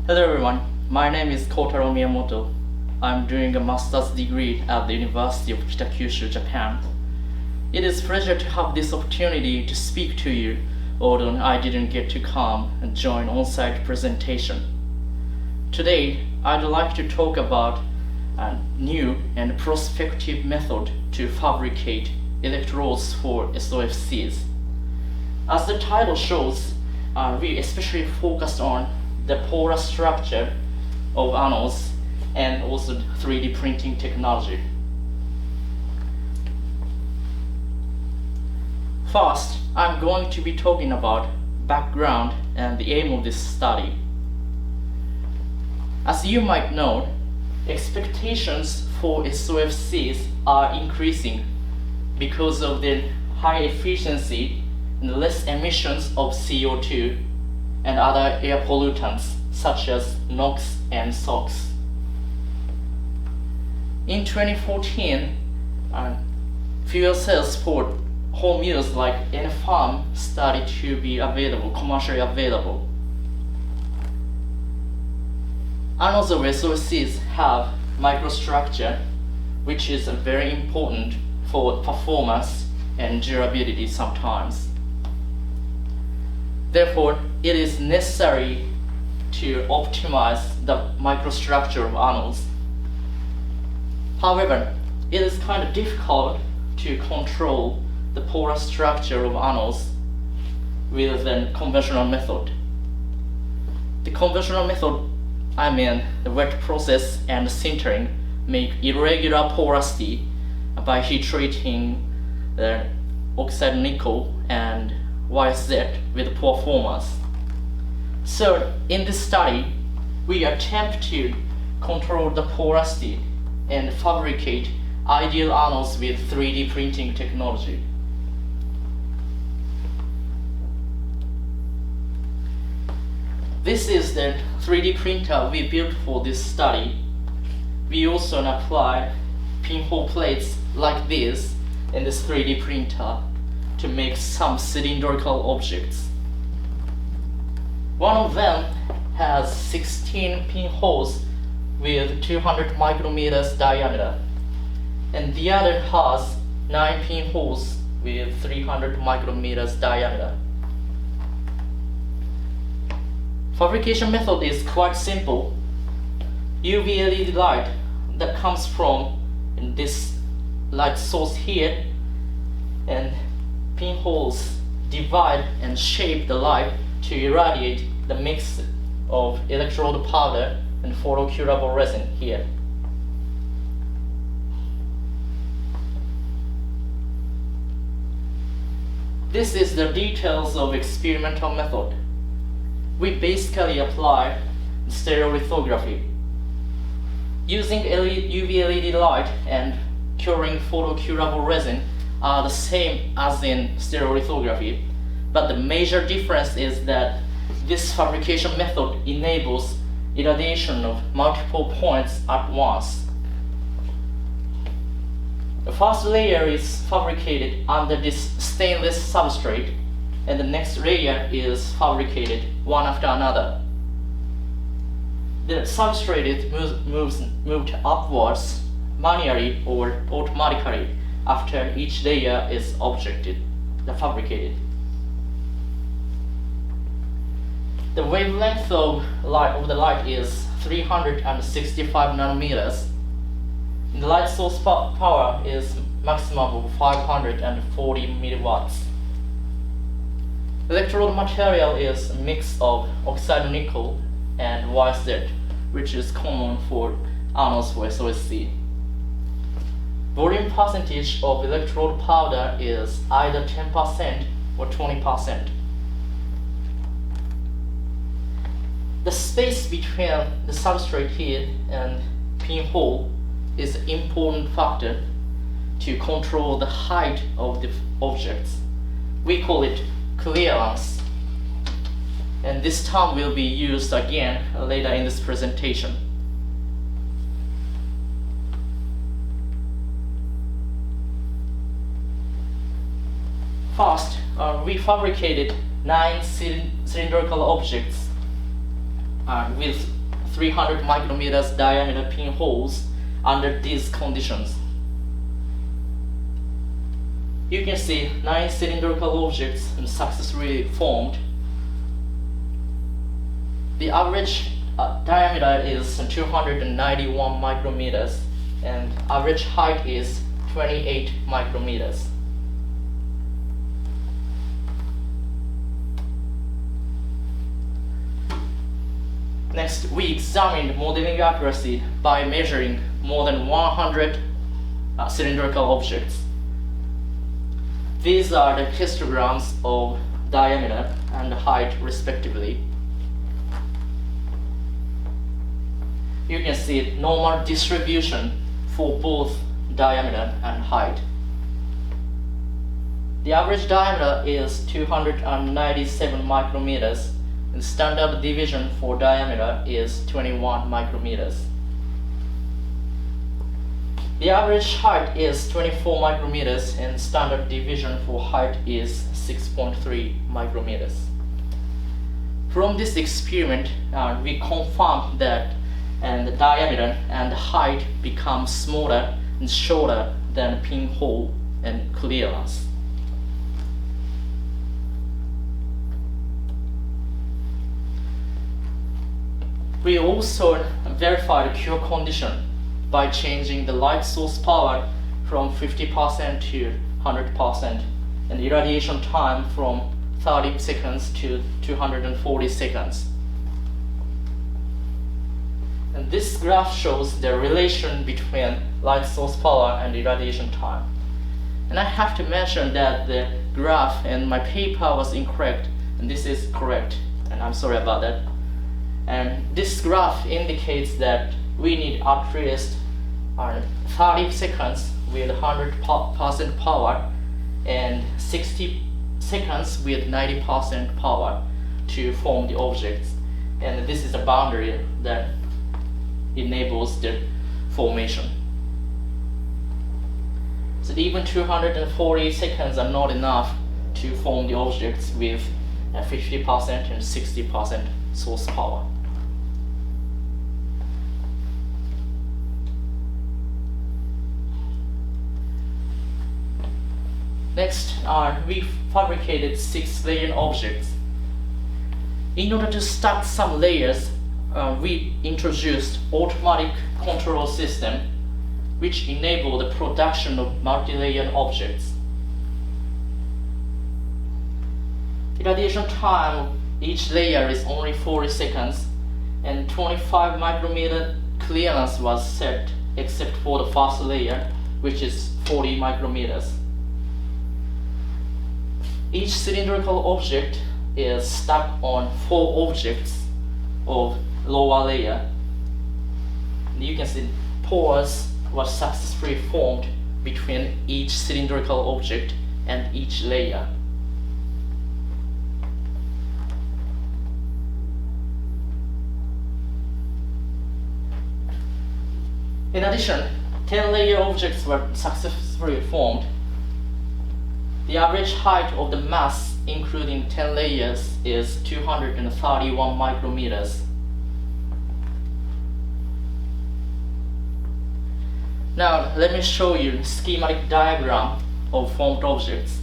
Hello everyone, my name is Miyamoto. I'm doing a master's degree at the University of Kitakyushu, Japan. It is a pleasure to have this opportunity to speak to you, although I didn't get to come and join on-site presentation. Today, I'd like to talk about a new and prospective method to fabricate electrodes for SOFCs. As the title shows, we especially focused on the polar structure of anodes and also 3D printing technology. First, I'm going to be talking about background and the aim of this study. As you might know, expectations for SOFCs are increasing because of the high efficiency and less emissions of CO2 and other air pollutants such as NOx and SOx. In 2014, fuel cells for home use like in a farm started to be commercially available. Anodes of SOFCs have microstructure, which is very important for performance and durability sometimes. Therefore, it is necessary to optimize the microstructure of anodes. However, it is kind of difficult to control the polar structure of anodes with the conventional method. The conventional method, the wet process and sintering, make irregular porosity by heat treating the oxide nickel and YZ with performance. So in this study, we attempt to control the porosity and fabricate ideal anodes with 3D printing technology. This is the 3D printer we built for this study. We also apply pinhole plates like this in this 3D printer to make some cylindrical objects. One of them has 16 pinholes with 200 micrometers diameter, and the other has 9 pinholes with 300 micrometers diameter. Fabrication method is quite simple. UV LED light that comes from this light source here, and pinholes divide and shape the light to irradiate the mix of electrode powder and photocurable resin here. This is the details of experimental method. We basically apply stereolithography. Using UV LED light and curing photocurable resin are the same as in stereolithography, but the major difference is that this fabrication method enables irradiation of multiple points at once. The first layer is fabricated under this stainless substrate, and the next layer is fabricated one after another. The substrate is moved upwards manually or automatically after each layer is fabricated. The wavelength of the light is 365 nanometers. The light source power is maximum of 540 milliwatts. Electrode material is a mix of oxide nickel and YZ, which is common for anodes for SOFC. Volume percentage of electrode powder is either 10% or 20%. The space between the substrate here and pinhole is an important factor to control the height of the objects. We call it clearance, and this term will be used again later in this presentation. First, we fabricated 9 cylindrical objects. with 300 micrometers diameter pinholes under these conditions. You can see 9 cylindrical objects successfully formed. The average diameter is 291 micrometers and average height is 28 micrometers. Next, we examined modeling accuracy by measuring more than 100 cylindrical objects. These are the histograms of diameter and height respectively. You can see normal distribution for both diameter and height. The average diameter is 297 micrometers and standard deviation for diameter is 21 micrometers. The average height is 24 micrometers and standard deviation for height is 6.3 micrometers. From this experiment, we confirmed that the diameter and the height become smaller and shorter than pinhole and clearance. We also verified the cure condition by changing the light source power from 50% to 100% and irradiation time from 30 seconds to 240 seconds. And this graph shows the relation between light source power and irradiation time. And I have to mention that the graph in my paper was incorrect, and this is correct, and I'm sorry about that. And this graph indicates that we need at least 30 seconds with 100% power and 60 seconds with 90% power to form the objects. And this is a boundary that enables the formation. So even 240 seconds are not enough to form the objects with 50% and 60% source power. Next, we fabricated 6-layer objects. In order to stack some layers, we introduced automatic control system which enable the production of multi-layer objects. Irradiation time of each layer is only 40 seconds and 25 micrometer clearance was set except for the first layer, which is 40 micrometers. Each cylindrical object is stacked on 4 objects of lower layer. You can see pores were successfully formed between each cylindrical object and each layer. In addition, 10-layer objects were successfully formed. The average height of the mass, including 10 layers, is 231 micrometers. Now, let me show you a schematic diagram of formed objects.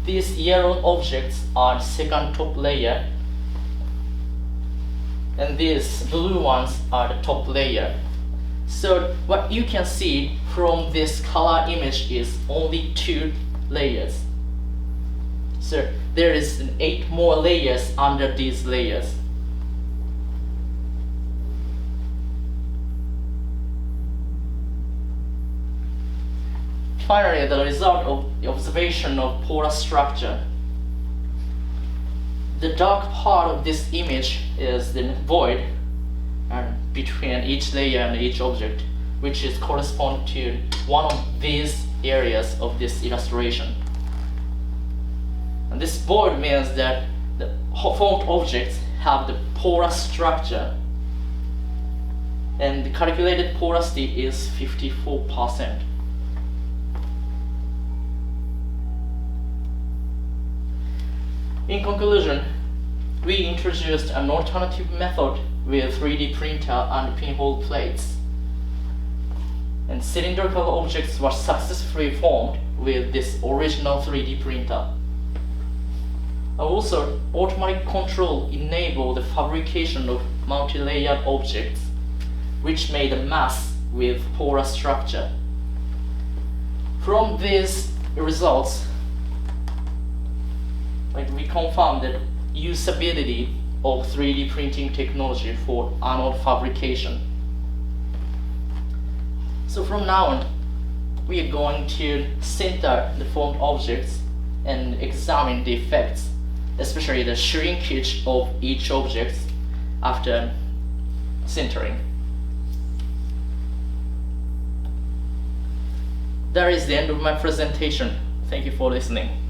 These yellow objects are the second top layer, and these blue ones are the top layer. So what you can see from this color image is only 2 layers. So there is 8 more layers under these layers. Finally, the result of the observation of polar structure. The dark part of this image is the void between each layer and each object, which is correspond to one of these areas of this illustration. And this void means that the formed objects have the polar structure, and the calculated porosity is 54%. In conclusion, we introduced an alternative method with 3D printer and pinhole plates. And cylindrical objects were successfully formed with this original 3D printer. Also, automatic control enabled the fabrication of multi-layered objects, which made a mass with porous structure. From these results, we confirmed the usability of 3D printing technology for anode fabrication. So from now on, we are going to sinter the formed objects and examine the effects, especially the shrinkage of each object after sintering. That is the end of my presentation. Thank you for listening.